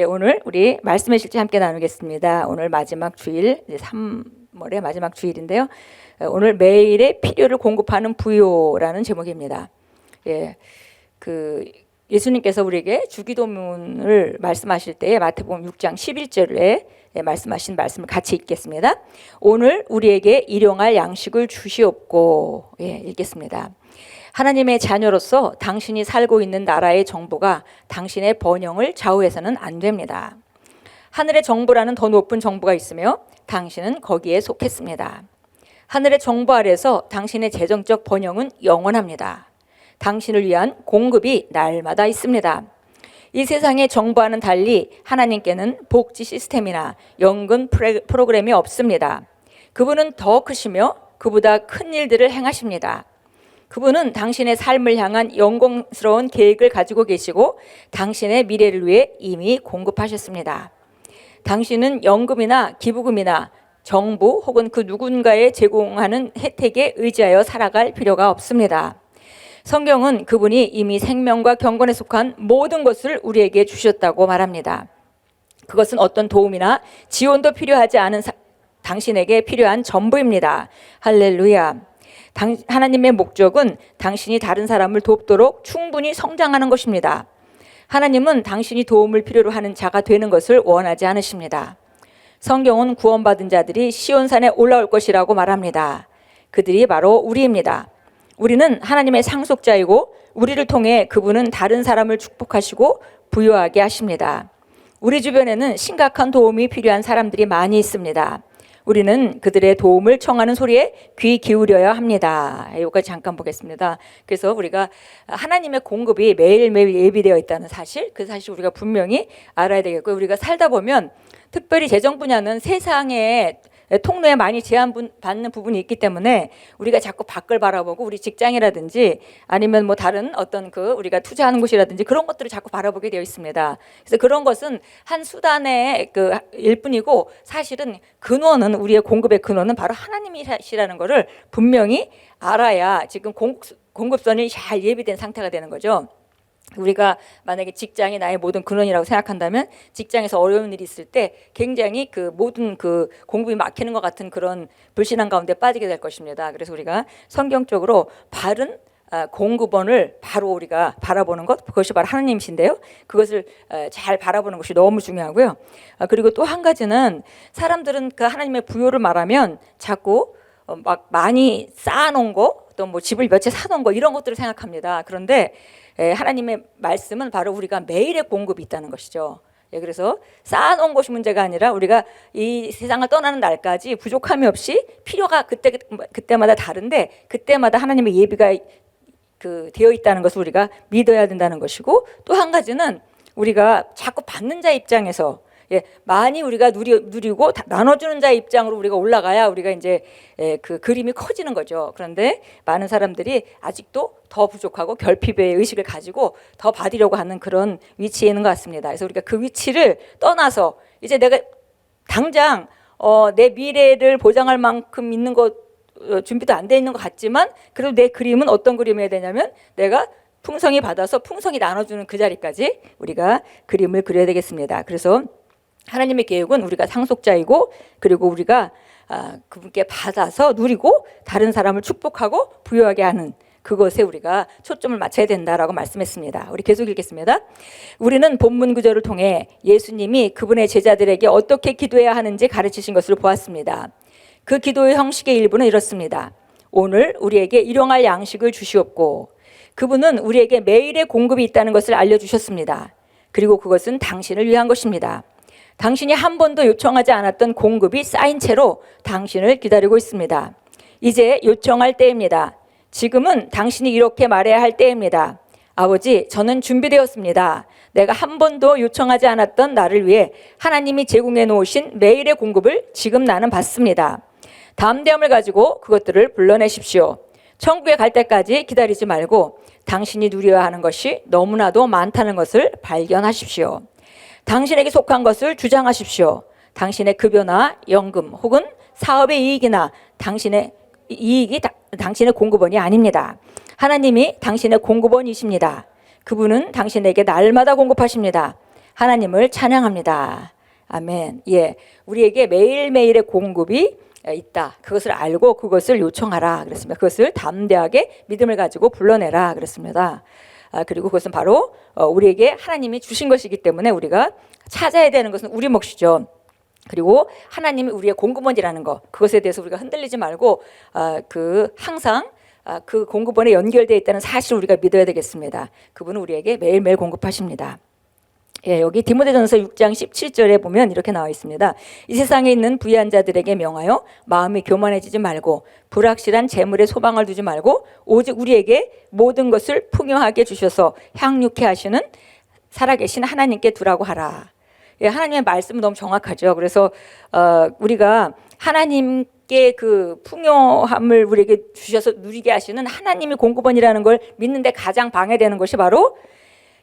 오늘 우리 말씀의 실제 함께 나누겠습니다. 오늘 마지막 주일, 이제 3월의 마지막 주일인데요. 오늘 매일의 필요를 공급하는 부요라는 제목입니다. 예수님께서 우리에게 주기도문을 말씀하실 때에 마태복음 6장 11절에 말씀하신 말씀을 같이 읽겠습니다. 오늘 우리에게 일용할 양식을 주시옵고. 읽겠습니다. 하나님의 자녀로서 당신이 살고 있는 나라의 정보가 당신의 번영을 좌우해서는 안 됩니다. 하늘의 정보라는 더 높은 정보가 있으며 당신은 거기에 속했습니다. 하늘의 정보 아래서 당신의 재정적 번영은 영원합니다. 당신을 위한 공급이 날마다 있습니다. 이 세상의 정보와는 달리 하나님께는 복지 시스템이나 연금 프로그램이 없습니다. 그분은 더 크시며 그보다 큰 일들을 행하십니다. 그분은 당신의 삶을 향한 영광스러운 계획을 가지고 계시고 당신의 미래를 위해 이미 공급하셨습니다. 당신은 연금이나 기부금이나 정부 혹은 그 누군가에 제공하는 혜택에 의지하여 살아갈 필요가 없습니다. 성경은 그분이 이미 생명과 경건에 속한 모든 것을 우리에게 주셨다고 말합니다. 그것은 어떤 도움이나 지원도 필요하지 않은 당신에게 필요한 전부입니다. 할렐루야. 하나님의 목적은 당신이 다른 사람을 돕도록 충분히 성장하는 것입니다. 하나님은 당신이 도움을 필요로 하는 자가 되는 것을 원하지 않으십니다. 성경은 구원받은 자들이 시온산에 올라올 것이라고 말합니다. 그들이 바로 우리입니다. 우리는 하나님의 상속자이고 우리를 통해 그분은 다른 사람을 축복하시고 부유하게 하십니다. 우리 주변에는 심각한 도움이 필요한 사람들이 많이 있습니다. 우리는 그들의 도움을 청하는 소리에 귀 기울여야 합니다. 여기까지 잠깐 보겠습니다. 그래서 우리가 하나님의 공급이 매일매일 예비되어 있다는 사실, 그 사실 우리가 분명히 알아야 되겠고요. 우리가 살다 보면 특별히 재정 분야는 세상에 통로에 많이 제한받는 부분이 있기 때문에 우리가 자꾸 밖을 바라보고 우리 직장이라든지 아니면 뭐 다른 어떤 우리가 투자하는 곳이라든지 그런 것들을 자꾸 바라보게 되어 있습니다. 그래서 그런 것은 한 수단의 일뿐이고 사실은 근원은 우리의 공급의 근원은 바로 하나님이시라는 것을 분명히 알아야 지금 공급선이 잘 예비된 상태가 되는 거죠. 우리가 만약에 직장이 나의 모든 근원이라고 생각한다면 직장에서 어려운 일이 있을 때 굉장히 모든 공급이 막히는 것 같은 그런 불신앙 가운데 빠지게 될 것입니다. 그래서 우리가 성경적으로 바른 공급원을 바로 우리가 바라보는 것, 그것이 바로 하나님이신데요. 그것을 잘 바라보는 것이 너무 중요하고요. 그리고 또 한 가지는 사람들은 그 하나님의 부요를 말하면 자꾸 막 많이 쌓아놓은 거, 또 뭐 집을 몇 채 사놓은 거 이런 것들을 생각합니다. 그런데 하나님의 말씀은 바로 우리가 매일의 공급이 있다는 것이죠. 그래서 쌓아놓은 것이 문제가 아니라 우리가 이 세상을 떠나는 날까지 부족함이 없이 필요가 그때마다 다른데 그때마다 하나님의 예비가 되어 있다는 것을 우리가 믿어야 된다는 것이고, 또 한 가지는 우리가 자꾸 받는 자 입장에서 많이 우리가 누리고 나눠주는 자 입장으로 우리가 올라가야 우리가 이제 그 그림이 커지는 거죠. 그런데 많은 사람들이 아직도 더 부족하고 결핍의 의식을 가지고 더 받으려고 하는 그런 위치에 있는 것 같습니다. 그래서 우리가 그 위치를 떠나서 이제 내가 당장 내 미래를 보장할 만큼 있는 것 준비도 안 돼 있는 것 같지만 그래도 내 그림은 어떤 그림이어야 되냐면 내가 풍성히 받아서 풍성히 나눠주는 그 자리까지 우리가 그림을 그려야 되겠습니다. 그래서 하나님의 계획은 우리가 상속자이고 그리고 우리가 그분께 받아서 누리고 다른 사람을 축복하고 부유하게 하는 그것에 우리가 초점을 맞춰야 된다라고 말씀했습니다. 우리 계속 읽겠습니다. 우리는 본문 구절을 통해 예수님이 그분의 제자들에게 어떻게 기도해야 하는지 가르치신 것을 보았습니다. 그 기도의 형식의 일부는 이렇습니다. 오늘 우리에게 일용할 양식을 주시옵고. 그분은 우리에게 매일의 공급이 있다는 것을 알려주셨습니다. 그리고 그것은 당신을 위한 것입니다. 당신이 한 번도 요청하지 않았던 공급이 쌓인 채로 당신을 기다리고 있습니다. 이제 요청할 때입니다. 지금은 당신이 이렇게 말해야 할 때입니다. 아버지, 저는 준비되었습니다. 내가 한 번도 요청하지 않았던 나를 위해 하나님이 제공해 놓으신 매일의 공급을 지금 나는 받습니다. 담대함을 가지고 그것들을 불러내십시오. 천국에 갈 때까지 기다리지 말고 당신이 누려야 하는 것이 너무나도 많다는 것을 발견하십시오. 당신에게 속한 것을 주장하십시오. 당신의 급여나 연금 혹은 사업의 이익이나 당신의 이익이 당신의 공급원이 아닙니다. 하나님이 당신의 공급원이십니다. 그분은 당신에게 날마다 공급하십니다. 하나님을 찬양합니다. 아멘. 예, 우리에게 매일매일의 공급이 있다. 그것을 알고 그것을 요청하라 그랬습니다. 그것을 담대하게 믿음을 가지고 불러내라 그랬습니다. 그리고 그것은 바로 우리에게 하나님이 주신 것이기 때문에 우리가 찾아야 되는 것은 우리 몫이죠. 그리고 하나님이 우리의 공급원이라는 것, 그것에 대해서 우리가 흔들리지 말고 항상 그 공급원에 연결되어 있다는 사실을 우리가 믿어야 되겠습니다. 그분은 우리에게 매일매일 공급하십니다. 예, 여기 디모데전서 6장 17절에 보면 이렇게 나와 있습니다. 이 세상에 있는 부유한 자들에게 명하여 마음이 교만해지지 말고 불확실한 재물에 소망을 두지 말고 오직 우리에게 모든 것을 풍요하게 주셔서 향유케 하시는 살아계신 하나님께 두라고 하라. 예, 하나님의 말씀은 너무 정확하죠. 그래서 우리가 하나님께 그 풍요함을 우리에게 주셔서 누리게 하시는 하나님이 공급원이라는 걸 믿는데 가장 방해되는 것이 바로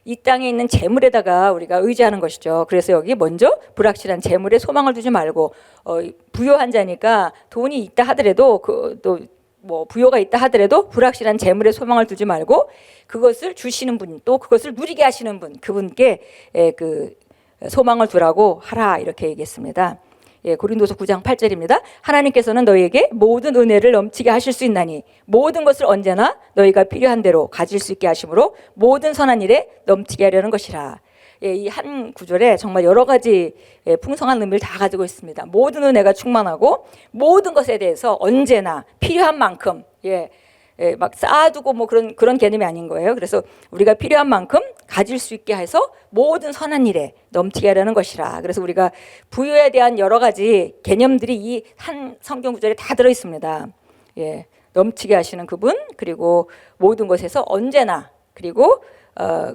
이 땅에 있는 재물에다가 우리가 의지하는 것이죠. 그래서 여기 먼저 불확실한 재물에 소망을 두지 말고 부유한 자니까 돈이 있다 하더라도 부요가 있다 하더라도 불확실한 재물에 소망을 두지 말고 그것을 주시는 분, 또 그것을 누리게 하시는 분, 그분께 소망을 두라고 하라 이렇게 얘기했습니다. 예, 고린도서 9장 8절입니다. 하나님께서는 너희에게 모든 은혜를 넘치게 하실 수 있나니 모든 것을 언제나 너희가 필요한 대로 가질 수 있게 하심으로 모든 선한 일에 넘치게 하려는 것이라. 예, 이 한 구절에 정말 여러 가지 풍성한 의미를 다 가지고 있습니다. 모든 은혜가 충만하고 모든 것에 대해서 언제나 필요한 만큼 막 쌓아두고 뭐 그런 개념이 아닌 거예요. 그래서 우리가 필요한 만큼 가질 수 있게 해서 모든 선한 일에 넘치게 하려는 것이라. 그래서 우리가 부유에 대한 여러 가지 개념들이 이 한 성경 구절에 다 들어 있습니다. 예, 넘치게 하시는 그분, 그리고 모든 것에서 언제나, 그리고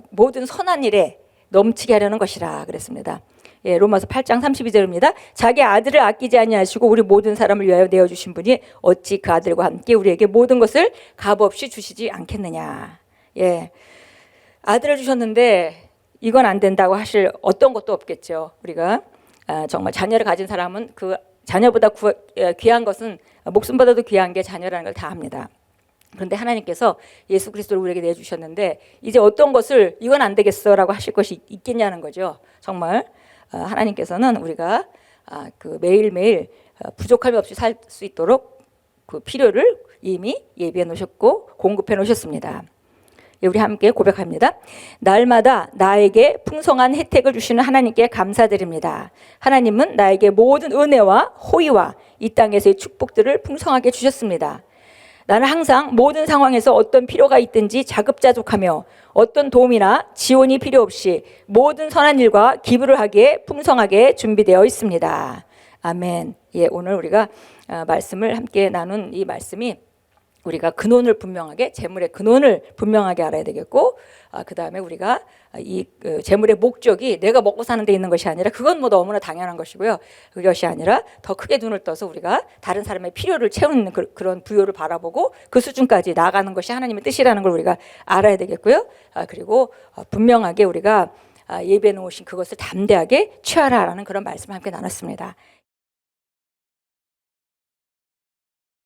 모든 선한 일에 넘치게 하려는 것이라 그랬습니다. 예, 로마서 8장 32절입니다. 자기 아들을 아끼지 아니하시고 우리 모든 사람을 위하여 내어주신 분이 어찌 그 아들과 함께 우리에게 모든 것을 값없이 주시지 않겠느냐. 예, 아들을 주셨는데 이건 안 된다고 하실 어떤 것도 없겠죠. 우리가 정말 자녀를 가진 사람은 그 자녀보다 귀한 것은 목숨보다도 귀한 게 자녀라는 걸 다 압니다. 그런데 하나님께서 예수 그리스도를 우리에게 내주셨는데 이제 어떤 것을 이건 안 되겠어라고 하실 것이 있겠냐는 거죠. 정말 하나님께서는 우리가 매일매일 부족함이 없이 살 수 있도록 그 필요를 이미 예비해 놓으셨고 공급해 놓으셨습니다. 우리 함께 고백합니다. 날마다 나에게 풍성한 혜택을 주시는 하나님께 감사드립니다. 하나님은 나에게 모든 은혜와 호의와 이 땅에서의 축복들을 풍성하게 주셨습니다. 나는 항상 모든 상황에서 어떤 필요가 있든지 자급자족하며 어떤 도움이나 지원이 필요 없이 모든 선한 일과 기부를 하기에 풍성하게 준비되어 있습니다. 아멘. 예, 오늘 우리가 말씀을 함께 나눈 이 말씀이 우리가 근원을 분명하게, 재물의 근원을 분명하게 알아야 되겠고, 그 다음에 우리가 이 재물의 목적이 내가 먹고 사는 데 있는 것이 아니라, 그건 뭐 너무나 당연한 것이고요. 그것이 아니라 더 크게 눈을 떠서 우리가 다른 사람의 필요를 채우는 그런 부요를 바라보고 그 수준까지 나아가는 것이 하나님의 뜻이라는 걸 우리가 알아야 되겠고요. 그리고 분명하게 우리가 예배해 놓으신 그것을 담대하게 취하라라는 그런 말씀을 함께 나눴습니다.